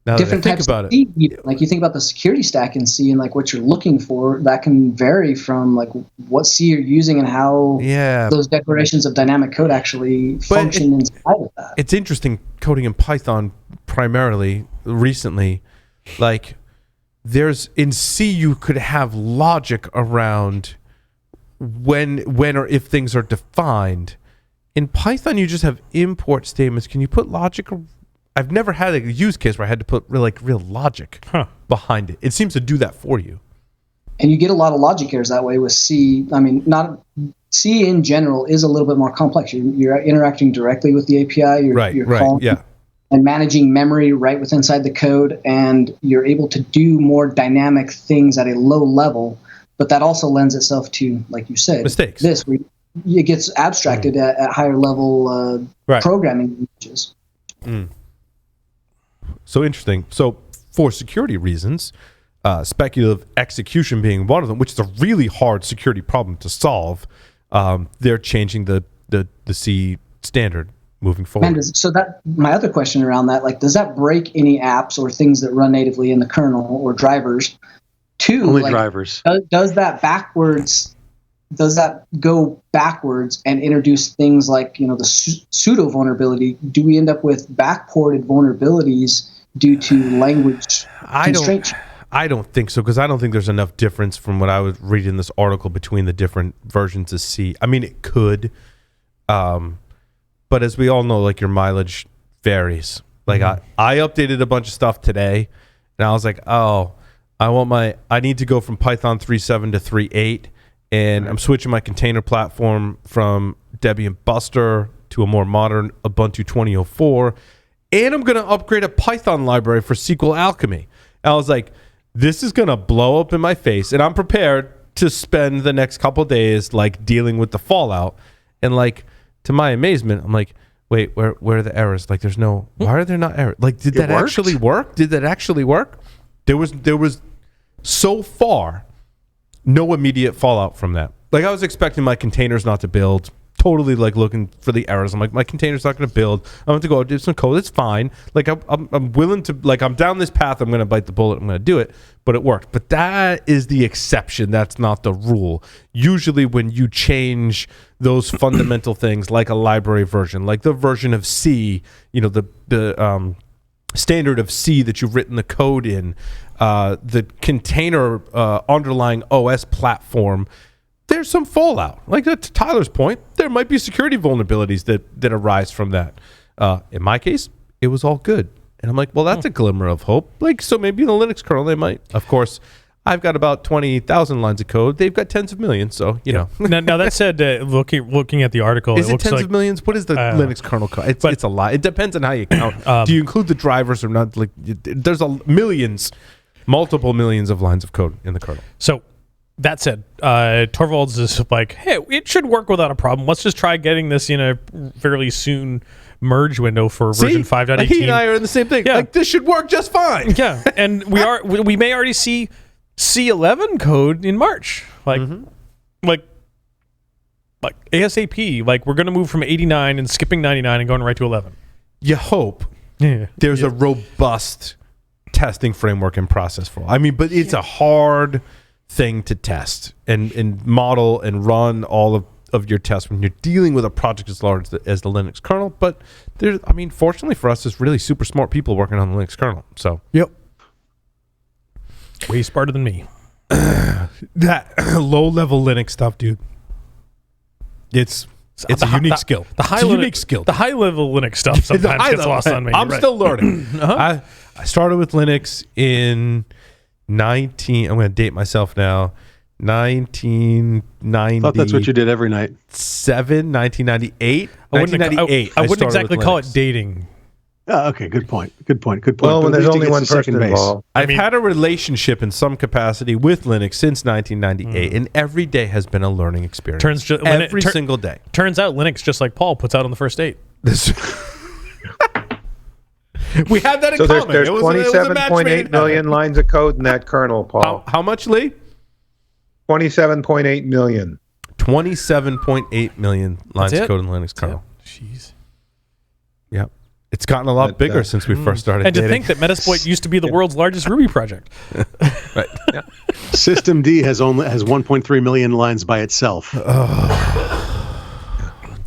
Now different types of C, like you think about the security stack in C and like what you're looking for, that can vary from like what C you're using and how those declarations of dynamic code actually function inside of that. It's interesting coding in Python primarily recently. Like there's in C you could have logic around when or if things are defined. In Python you just have import statements. Can you put logic? I've never had a use case where I had to put real logic behind it. It seems to do that for you. And you get a lot of logic errors that way with C. I mean, C in general is a little bit more complex. You're interacting directly with the API. You're calling and managing memory right within inside the code, and you're able to do more dynamic things at a low level. But that also lends itself to, like you said, mistakes. It gets abstracted at higher level programming languages. So interesting. So for security reasons, speculative execution being one of them, which is a really hard security problem to solve, they're changing the C standard moving forward. And so that my other question around that, like, does that break any apps or things that run natively in the kernel or drivers? Only drivers. Does that backwards? Does that go backwards and introduce things like the pseudo vulnerability? Do we end up with backported vulnerabilities due to language constraints? I don't think so, because I don't think there's enough difference from what I was reading in this article between the different versions of C. I mean, it could, but as we all know, like your mileage varies. Like I updated a bunch of stuff today, and I was like, oh, I need to go from Python 3.7 to 3.8. And I'm switching my container platform from Debian Buster to a more modern Ubuntu 20.04. And I'm going to upgrade a Python library for SQL Alchemy. And I was like, this is going to blow up in my face. And I'm prepared to spend the next couple of days like dealing with the fallout. And like, to my amazement, I'm like, wait, where are the errors? Like, why are there not errors? Like, did that actually work? Did that actually work? There was so far no immediate fallout from that. Like I was expecting my containers not to build, totally like looking for the errors. I'm like, my container's not going to build. I'm going to go do some code. It's fine. Like I'm willing to, like, I'm down this path. I'm going to bite the bullet. I'm going to do it. But it worked. But that is the exception. That's not the rule. Usually when you change those fundamental things, like a library version, like the version of C, you know, the standard of C that you've written the code in, the container underlying OS platform, there's some fallout. Like to Tyler's point, there might be security vulnerabilities that arise from that. In my case, it was all good. And I'm like, well, that's a glimmer of hope. Like, so maybe in the Linux kernel, they might. Of course, I've got about 20,000 lines of code. They've got tens of millions. So, you know. Now that said, looking at the article, is it looks tens like, of millions? What is the Linux kernel code? It's a lot. It depends on how you count. Do you include the drivers or not? Like, there's multiple millions of lines of code in the kernel. So, that said, Torvalds is like, hey, it should work without a problem. Let's just try getting this in a fairly soon merge window for version 5.18. He and I are in the same thing. Yeah. Like, this should work just fine. Yeah, and we may already see C11 code in March. Like ASAP. Like, we're going to move from 89 and skipping 99 and going right to 11. You hope there's a robust testing framework and process for it. I mean, but it's a hard thing to test and model and run all of your tests when you're dealing with a project as large as the Linux kernel. But fortunately for us, there's really super smart people working on the Linux kernel. So way smarter than me. That low-level Linux stuff, dude. It's a unique skill. The high-level Linux stuff sometimes gets lost on me. I'm still learning. I started with Linux in I'm going to date myself now. 1990. I thought that's what you did every night. 1998. I wouldn't exactly call it dating. Okay, good point. Well, when there's only one person involved. I've had a relationship in some capacity with Linux since 1998, and every day has been a learning experience. Every single day. Turns out Linux, just like Paul, puts out on the first date. We had that in common. So there's 27.8 million lines of code in that kernel, Paul. How much, Lee? 27.8 million. 27.8 million lines of code in the Linux kernel. Jeez. Yep. It's gotten a lot bigger since we first started and dating. to think that Metasploit used to be the world's largest Ruby project. Right. Yeah. System D has 1.3 million lines by itself.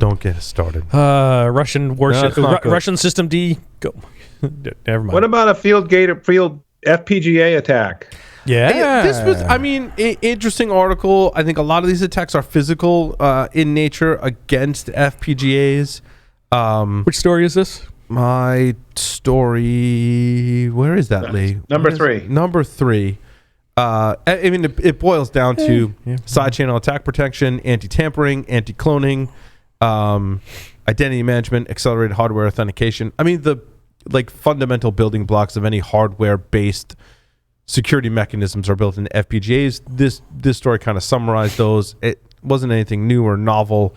Don't get us started. Russian warship, Russian System D. Go. Never mind. What about a field FPGA attack? Yeah. This was, interesting article. I think a lot of these attacks are physical in nature against FPGAs. Which story is this? My story. Where is that, Lee? Number 3. Number 3. It boils down to side channel attack protection, anti-tampering, anti-cloning, identity management, accelerated hardware authentication. I mean, the fundamental building blocks of any hardware-based security mechanisms are built into FPGAs. This story kind of summarized those. It wasn't anything new or novel,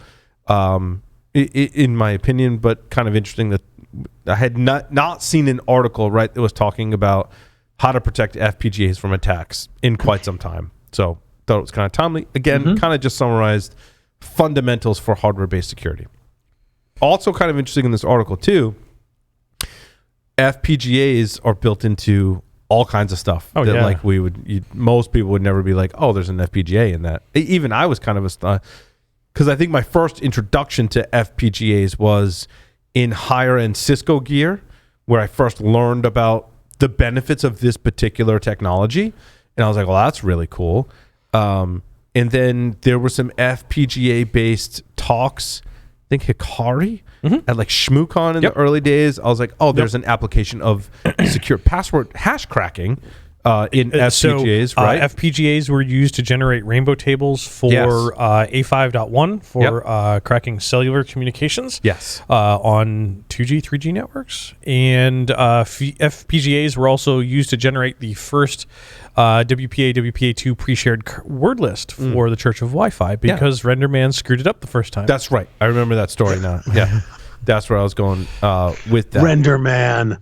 in my opinion, but kind of interesting that I had not seen an article that was talking about how to protect FPGAs from attacks in quite some time. So thought it was kind of timely. Again, kind of just summarized fundamentals for hardware-based security. Also kind of interesting in this article too, FPGAs are built into all kinds of stuff most people would never be like, oh, there's an FPGA in that. Even I was kind of because I think my first introduction to FPGAs was in higher end Cisco gear, where I first learned about the benefits of this particular technology, and I was like, well, that's really cool. And then there were some FPGA based talks. I think Hikari at ShmooCon in the early days. I was like, oh, there's an application of secure password hash cracking in FPGAs, right? FPGAs were used to generate rainbow tables for A5.1 for cracking cellular communications. Yes. On 2G, 3G networks. And FPGAs were also used to generate the first WPA, WPA2 pre-shared word list for the Church of Wi-Fi because RenderMan screwed it up the first time. That's right. I remember that story now. Yeah. That's where I was going with that. Render man.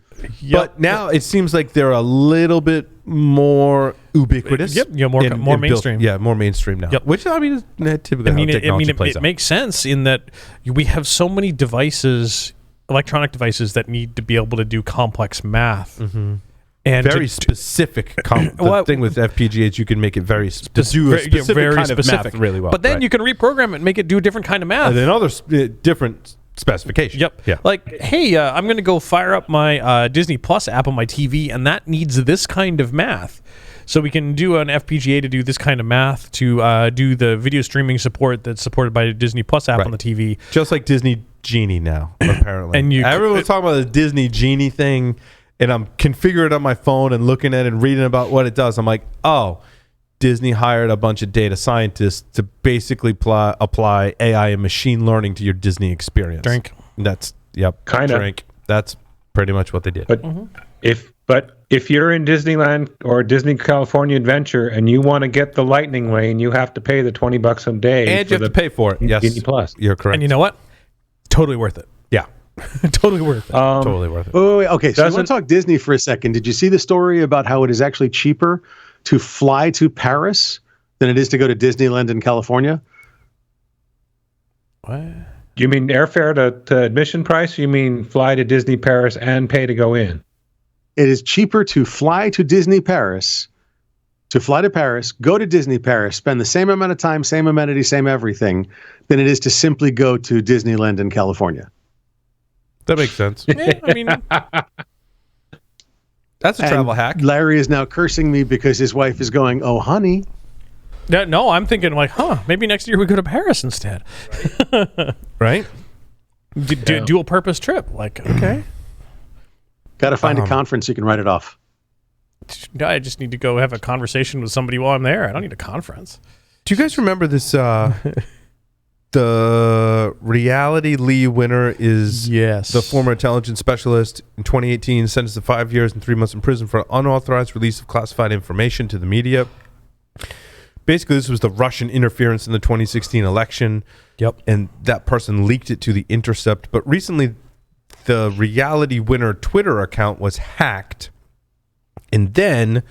But now it seems like they're a little bit more ubiquitous. Yep. Yeah, more mainstream. More mainstream now. Yep. Which, I mean, is typically how technology plays it out. makes sense in that we have so many devices, electronic devices, that need to be able to do complex math. Mm-hmm. And very specific. The thing with FPGAs, you can make it do a specific very kind specific. of math really well. But then you can reprogram it and make it do a different kind of math. And then other different specifications. Yep. Yeah. Like, hey, I'm going to go fire up my Disney Plus app on my TV, and that needs this kind of math. So we can do an FPGA to do this kind of math, to do the video streaming support that's supported by the Disney Plus app on the TV. Just like Disney Genie now, apparently. And everyone's talking about the Disney Genie thing, and I'm configuring it on my phone and looking at it and reading about what it does. I'm like, oh, Disney hired a bunch of data scientists to basically apply AI and machine learning to your Disney experience. Drink. That's, yep. Kinda. Drink. That's pretty much what they did. But if you're in Disneyland or Disney California Adventure and you want to get the Lightning Lane, you have to pay the $20 a day. And you have to pay for it. Yes. Disney Plus. You're correct. And you know what? Totally worth it. Yeah. Totally worth it. Totally worth it. Wait. Okay, so you want to talk Disney for a second. Did you see the story about how it is actually cheaper to fly to Paris than it is to go to Disneyland in California? What? You mean airfare to admission price? Or you mean fly to Disney Paris and pay to go in? It is cheaper to fly to Disney Paris, go to Disney Paris, spend the same amount of time, same amenities, same everything, than it is to simply go to Disneyland in California. That makes sense. Yeah, I mean, That's a travel hack. Larry is now cursing me because his wife is going, "Oh, honey." no, I'm thinking like, maybe next year we go to Paris instead. Right? Dual purpose trip. Like, okay. Got to find a conference you can write it off. I just need to go have a conversation with somebody while I'm there. I don't need a conference. Do you guys remember this? The Reality Lee winner is the former intelligence specialist in 2018, sentenced to 5 years and 3 months in prison for unauthorized release of classified information to the media. Basically, this was the Russian interference in the 2016 election. Yep. And that person leaked it to The Intercept. But recently, the Reality winner Twitter account was hacked and then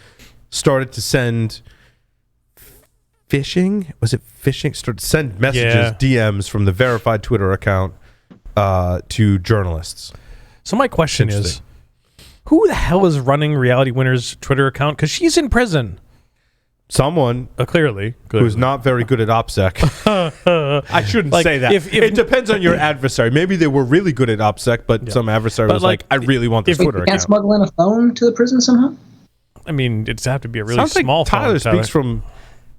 started to send phishing? Was it phishing? Started to send messages, DMs from the verified Twitter account to journalists. So my question is, who the hell is running Reality Winner's Twitter account? Because she's in prison. Someone clearly who's not very good at OPSEC. I shouldn't say that. If it depends on your adversary. Maybe they were really good at OPSEC, but some adversary was like, I really want this Twitter account. Can't smuggle in a phone to the prison somehow? I mean, it's have to be a really Sounds small like Tyler phone. speaks from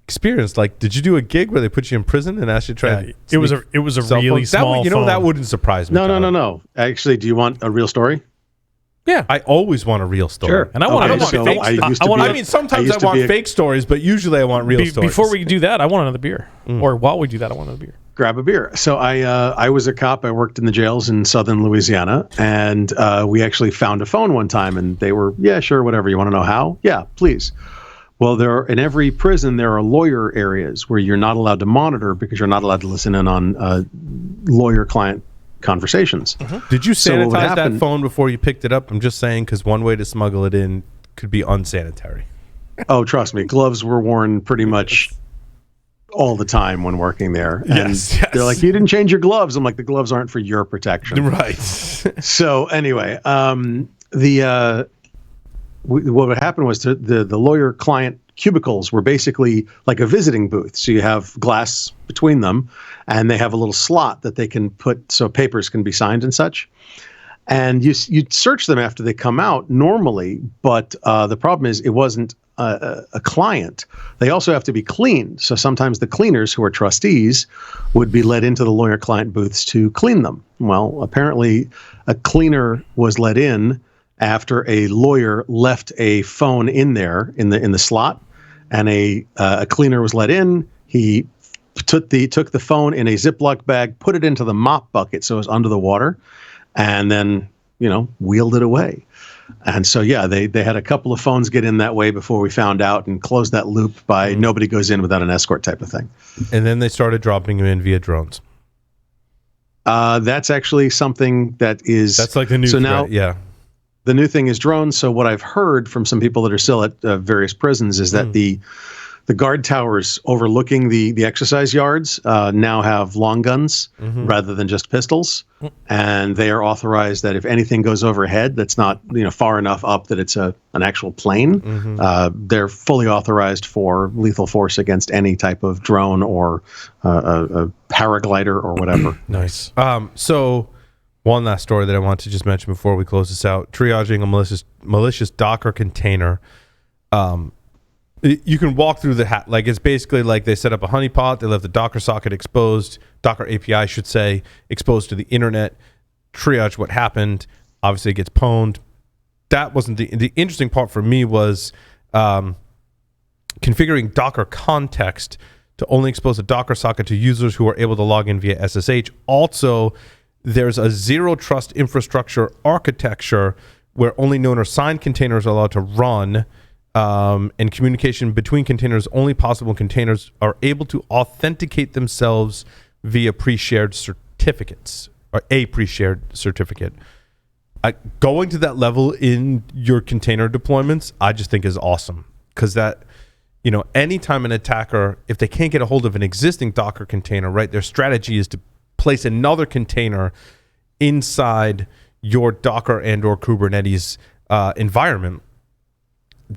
experience. Like, did you do a gig where they put you in prison and asked you to try? It was a really small phone. That wouldn't surprise me. No. Actually, do you want a real story? Yeah, I always want a real story. Sure. And I want fake. Sometimes I want fake stories, but usually I want real stories. Before we do that, I want another beer. Or while we do that, I want another beer. Grab a beer. So I was a cop. I worked in the jails in southern Louisiana, and we actually found a phone one time, and they were, yeah, sure, whatever. You want to know how? Yeah, please. Well, in every prison, there are lawyer areas where you're not allowed to monitor because you're not allowed to listen in on lawyer-client conversations. Did you sanitize that phone before you picked it up? I'm just saying, because one way to smuggle it in could be unsanitary. Oh, trust me. Gloves were worn pretty much all the time when working there. And they're like, you didn't change your gloves. I'm like, the gloves aren't for your protection. Right. So anyway, what would happen was the lawyer-client cubicles were basically like a visiting booth. So you have glass between them, and they have a little slot that they can put so papers can be signed and such. And you search them after they come out normally, but the problem is it wasn't a client. They also have to be cleaned. So sometimes the cleaners, who are trustees, would be let into the lawyer-client booths to clean them. Well, apparently a cleaner was let in after a lawyer left a phone in there in the slot, and a cleaner was let in. He took the phone in a Ziploc bag, put it into the mop bucket so it was under the water, and then wheeled it away. And so they had a couple of phones get in that way before we found out and closed that loop by nobody goes in without an escort type of thing. And then they started dropping them in via drones. That's actually something that's like the new so threat, now. Yeah. The new thing is drones. So what I've heard from some people that are still at various prisons is that the guard towers overlooking the exercise yards now have long guns rather than just pistols, and they are authorized that if anything goes overhead that's not far enough up that it's an actual plane, they're fully authorized for lethal force against any type of drone or a paraglider or whatever. Nice. So one last story that I want to just mention before we close this out: triaging a malicious Docker container. You can walk through the like it's basically like they set up a honeypot, they left the Docker socket exposed, Docker API I should say, exposed to the internet, triage what happened, obviously it gets pwned. That wasn't the interesting part for me was configuring Docker context to only expose a Docker socket to users who are able to log in via SSH. Also, there's a zero trust infrastructure architecture where only known or signed containers are allowed to run. And communication between containers only possible when containers are able to authenticate themselves via pre-shared certificates or a pre-shared certificate. Going to that level in your container deployments, I just think is awesome because that, anytime an attacker, if they can't get a hold of an existing Docker container, right, their strategy is to place another container inside your Docker and or Kubernetes environment.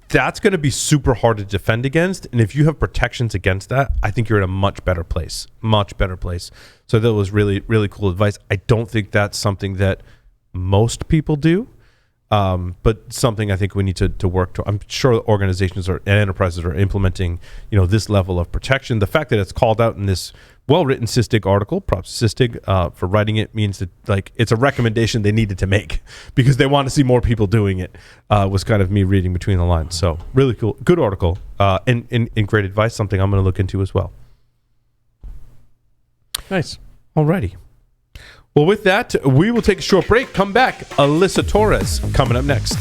That's going to be super hard to defend against. And if you have protections against that, I think you're in a much better place. So that was really, really cool advice. I don't think that's something that most people do, but something I think we need to work to. I'm sure organizations and enterprises are implementing, this level of protection. The fact that it's called out in this well-written SysDig article, props SysDig for writing it, means that it's a recommendation they needed to make because they want to see more people doing it, was kind of me reading between the lines. So really cool. Good article and great advice, something I'm going to look into as well. Nice. Alrighty. Well, with that, we will take a short break. Come back. Alyssa Torres coming up next.